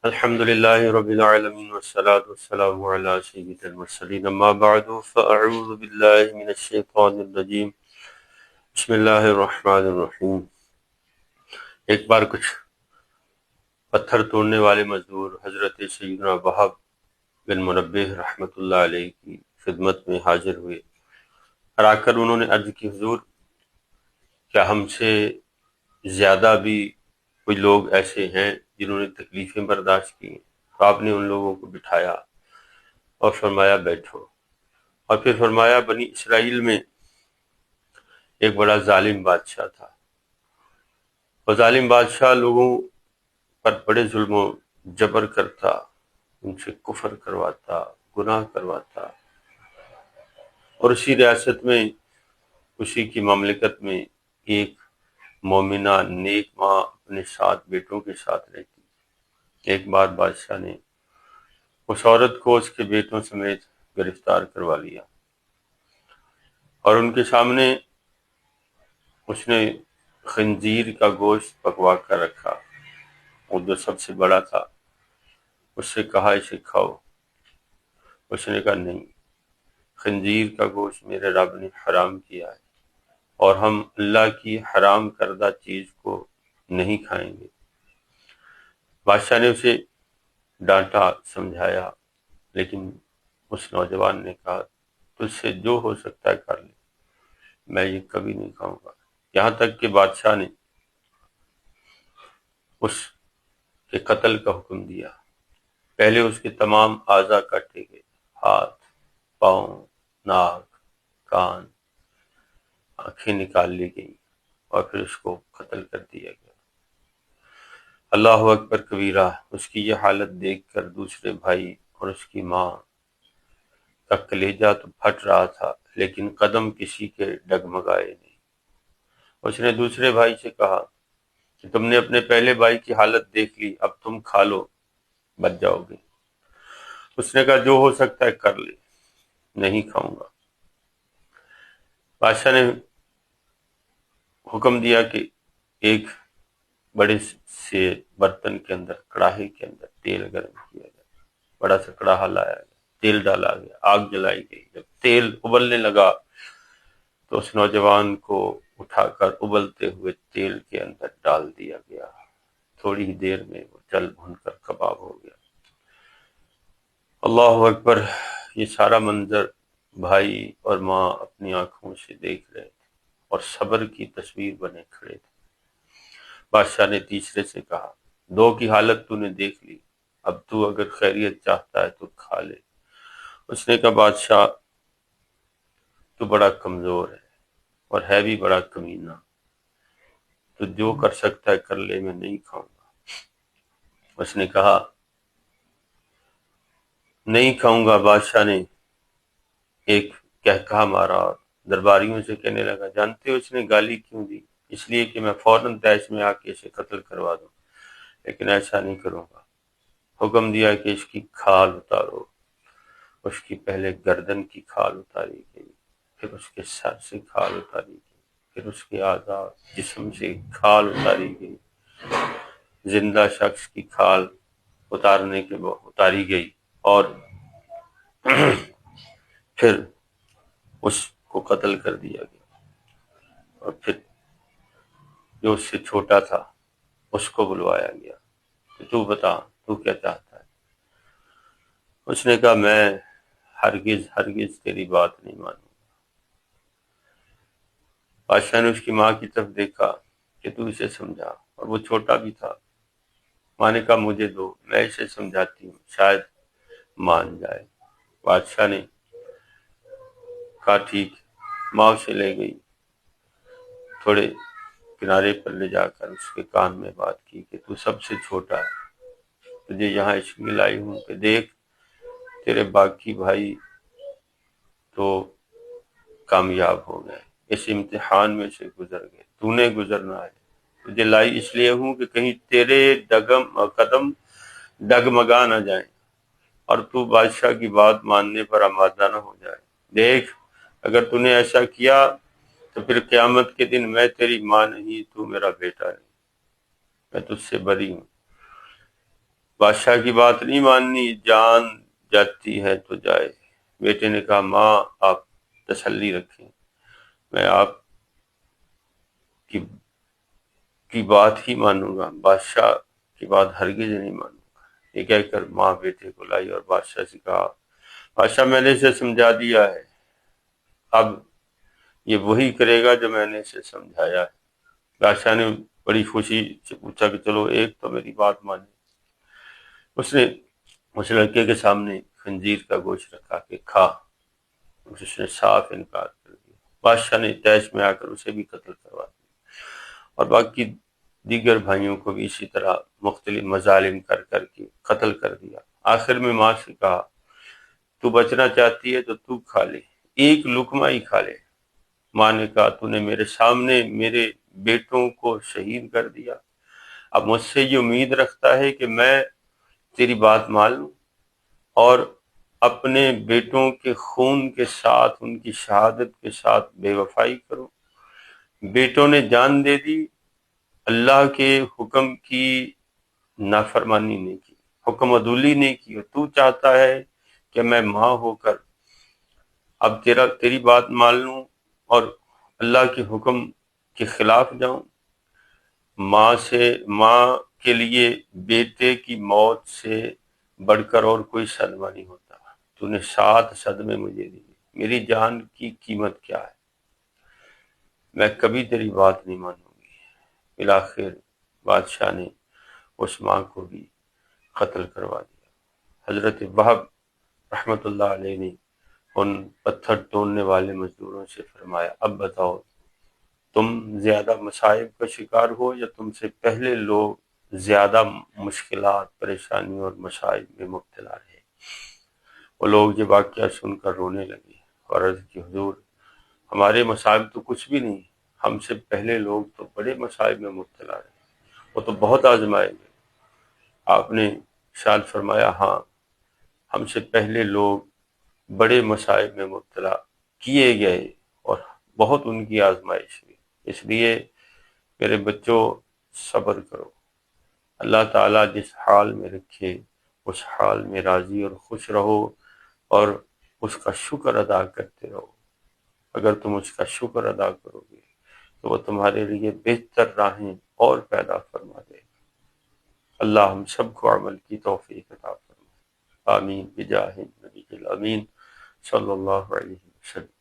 الحمد لله رب العالمين والصلاة والسلام على سيد المرسلين اما بعد فاعوذ بالله من الشیطان الرجیم بسم اللہ الرحمن الرحیم۔ ایک بار کچھ پتھر توڑنے والے مزدور حضرت سیدنا وہب بن منبہ رحمۃ اللہ علیہ کی خدمت میں حاضر ہوئے اور آ کر انہوں نے عرض کی، حضور کیا ہم سے زیادہ بھی کوئی لوگ ایسے ہیں جنہوں نے تکلیفیں برداشت کی؟ تو آپ نے ان لوگوں کو بٹھایا اور فرمایا بیٹھو، اور پھر فرمایا بنی اسرائیل میں ایک بڑا ظالم بادشاہ تھا، اور ظالم بادشاہ لوگوں پر بڑے ظلم و جبر کرتا، ان سے کفر کرواتا، گناہ کرواتا، اور اسی ریاست میں، اسی کی مملکت میں ایک مومنہ نیک ماں اپنے 7 بیٹوں کے ساتھ رہتی۔ ایک بار بادشاہ نے اس عورت کو اس کے بیٹوں سمیت گرفتار کروا لیا، اور ان کے سامنے اس نے خنزیر کا گوشت پکوا کر رکھا۔ وہ جو سب سے بڑا تھا اس سے کہا اسے کھاؤ، اس نے کہا نہیں، خنزیر کا گوشت میرے رب نے حرام کیا ہے، اور ہم اللہ کی حرام کردہ چیز کو نہیں کھائیں گے۔ بادشاہ نے اسے ڈانٹا، سمجھایا، لیکن اس نوجوان نے کہا تجھ سے جو ہو سکتا ہے کر لے، میں یہ کبھی نہیں کھاؤں گا۔ یہاں تک کہ بادشاہ نے اس کے قتل کا حکم دیا۔ پہلے اس کے تمام اعضاء کاٹے گئے، ہاتھ، پاؤں، ناک، کان، آنکھیں نکال لی گئیں، اور پھر اس کو قتل کر دیا گیا۔ اللہ اکبر کبیرہ۔ اس کی یہ حالت دیکھ کر دوسرے بھائی اور اس کی ماں کا کلیجہ تو پھٹ رہا تھا، لیکن قدم کسی کے ڈگمگائے نہیں۔ اس نے دوسرے بھائی سے کہا کہ تم نے اپنے پہلے بھائی کی حالت دیکھ لی، اب تم کھا لو، بچ جاؤ گے۔ اس نے کہا جو ہو سکتا ہے کر لے، نہیں کھاؤں گا۔ بادشاہ نے حکم دیا کہ ایک بڑے سے برتن کے اندر، کڑاہی کے اندر تیل گرم کیا جائے۔ بڑا سا کڑاہا لایا گیا، تیل ڈالا گیا، آگ جلائی گئی۔ جب تیل ابلنے لگا تو اس نوجوان کو اٹھا کر ابلتے ہوئے تیل کے اندر ڈال دیا گیا۔ تھوڑی ہی دیر میں وہ جل بھن کر کباب ہو گیا۔ اللہ اکبر۔ یہ سارا منظر بھائی اور ماں اپنی آنکھوں سے دیکھ رہے تھے اور صبر کی تصویر بنے کھڑے تھے۔ بادشاہ نے تیسرے سے کہا 2 کی حالت تو نے دیکھ لی، اب تو اگر خیریت چاہتا ہے تو کھا لے۔ اس نے کہا بادشاہ تو بڑا کمزور ہے اور ہے بھی بڑا کمینہ، تو جو کر سکتا ہے کر لے، میں نہیں کھاؤں گا۔ اس نے کہا نہیں کھاؤں گا۔ بادشاہ نے ایک کہکہا مارا اور درباریوں سے کہنے لگا جانتے ہو اس نے گالی کیوں دی؟ اس لیے کہ میں فوراً تیش میں آ کے اسے قتل کروا دوں، لیکن ایسا نہیں کروں گا۔ حکم دیا کہ اس کی کھال اتارو۔ اس کی پہلے گردن کی کھال اتاری گئی، پھر اس کے سر سے کھال اتاری گئی، پھر اس کے اعضاء جسم سے کھال اتاری گئی۔ زندہ شخص کی کھال اتاری گئی، اور پھر اس کو قتل کر دیا گیا۔ اور پھر جو اس سے چھوٹا تھا اس کو بلوایا گیا کہ تو بتا تو کیا چاہتا ہے؟ اس نے کہا میں ہرگز تیری بات نہیں مانوں۔ بادشاہ نے اس کی ماں کی طرف دیکھا کہ تو اسے سمجھا، اور وہ چھوٹا بھی تھا۔ ماں نے کہا مجھے دو، میں اسے سمجھاتی ہوں، شاید مان جائے۔ بادشاہ نے کہا ٹھیک۔ ماں اسے لے گئی، تھوڑے کنارے پر لے جا کر اس کے کان میں بات کی کہ تو سب سے چھوٹا ہے، تجھے یہاں اس لیے لائی ہوں کہ دیکھ تیرے باقی بھائی تو کامیاب ہو گئے، اس امتحان میں سے گزر گئے، تو نے گزرنا ہے۔ تجھے لائی اس لیے ہوں کہ کہیں تیرے قدم ڈگمگا نہ جائیں اور تو بادشاہ کی بات ماننے پر آمادہ نہ ہو جائے۔ دیکھ اگر تو نے ایسا کیا تو پھر قیامت کے دن میں تیری ماں نہیں، تو میرا بیٹا نہیں، میں تجھ سے بری ہوں۔ بادشاہ کی بات نہیں ماننی، جان جاتی ہے تو جائے۔ بیٹے نے کہا ماں آپ تسلی رکھیں، میں آپ کی بات ہی مانوں گا، بادشاہ کی بات ہرگز نہیں مانوں گا۔ یہ کہہ کر ماں بیٹے کو لائی اور بادشاہ سے کہا بادشاہ میں نے اسے سمجھا دیا ہے، اب یہ وہی کرے گا جو میں نے اسے سمجھایا ہے۔ بادشاہ نے بڑی خوشی سے پوچھا کہ چلو ایک تو میری بات مانی۔ اس نے اس لڑکے کے سامنے خنزیر کا گوشت رکھا کہ کھا، اس نے صاف انکار کر دیا۔ بادشاہ نے تیش میں آ کر اسے بھی قتل کروا دیا اور باقی دیگر بھائیوں کو بھی اسی طرح مختلف مظالم کر کر کے قتل کر دیا۔ آخر میں ماں سے کہا تو بچنا چاہتی ہے تو تو کھا لے، ایک لقمہ ہی کھا لے۔ ماں نے کہا تو نے میرے سامنے میرے بیٹوں کو شہید کر دیا، اب مجھ سے یہ امید رکھتا ہے کہ میں تیری بات مان لوں اور اپنے بیٹوں کے خون کے ساتھ ان کی شہادت کے ساتھ بے وفائی کروں۔ بیٹوں نے جان دے دی، اللہ کے حکم کی نافرمانی نہیں کی، حکم عدولی نہیں کی، اور تو چاہتا ہے کہ میں ماں ہو کر اب تیری بات مان لوں اور اللہ کے حکم کے خلاف جاؤں۔ ماں کے لیے بیٹے کی موت سے بڑھ کر اور کوئی صدمہ نہیں ہوتا۔ تو نے 7 صدمے مجھے دیے، میری جان کی قیمت کیا ہے، میں کبھی تیری بات نہیں مانوں گی۔ بالآخر بادشاہ نے اس ماں کو بھی قتل کروا دیا۔ حضرت وہب رحمۃ اللہ علیہ نے ان پتھر توڑنے والے مزدوروں سے فرمایا اب بتاؤ تم زیادہ مصائب کا شکار ہو یا تم سے پہلے لوگ زیادہ مشکلات، پریشانیوں اور مصائب میں مبتلا رہے؟ وہ لوگ یہ واقعہ سن کر رونے لگے اور عرض کی حضور ہمارے مصائب تو کچھ بھی نہیں، ہم سے پہلے لوگ تو بڑے مصائب میں مبتلا رہے، وہ تو بہت آزمائے گئے۔ آپ نے ارشاد فرمایا ہاں ہم سے پہلے لوگ بڑے مصائب میں مبتلا کیے گئے اور بہت ان کی آزمائش ہوئی، اس لیے میرے بچوں صبر کرو، اللہ تعالیٰ جس حال میں رکھے اس حال میں راضی اور خوش رہو اور اس کا شکر ادا کرتے رہو۔ اگر تم اس کا شکر ادا کرو گے تو وہ تمہارے لیے بہتر راہیں اور پیدا فرما دے گا۔ اللہ ہم سب کو عمل کی توفیق عطا فرمائے، آمین بجاہ النبی الامین صلی اللہ علیہ وسلم۔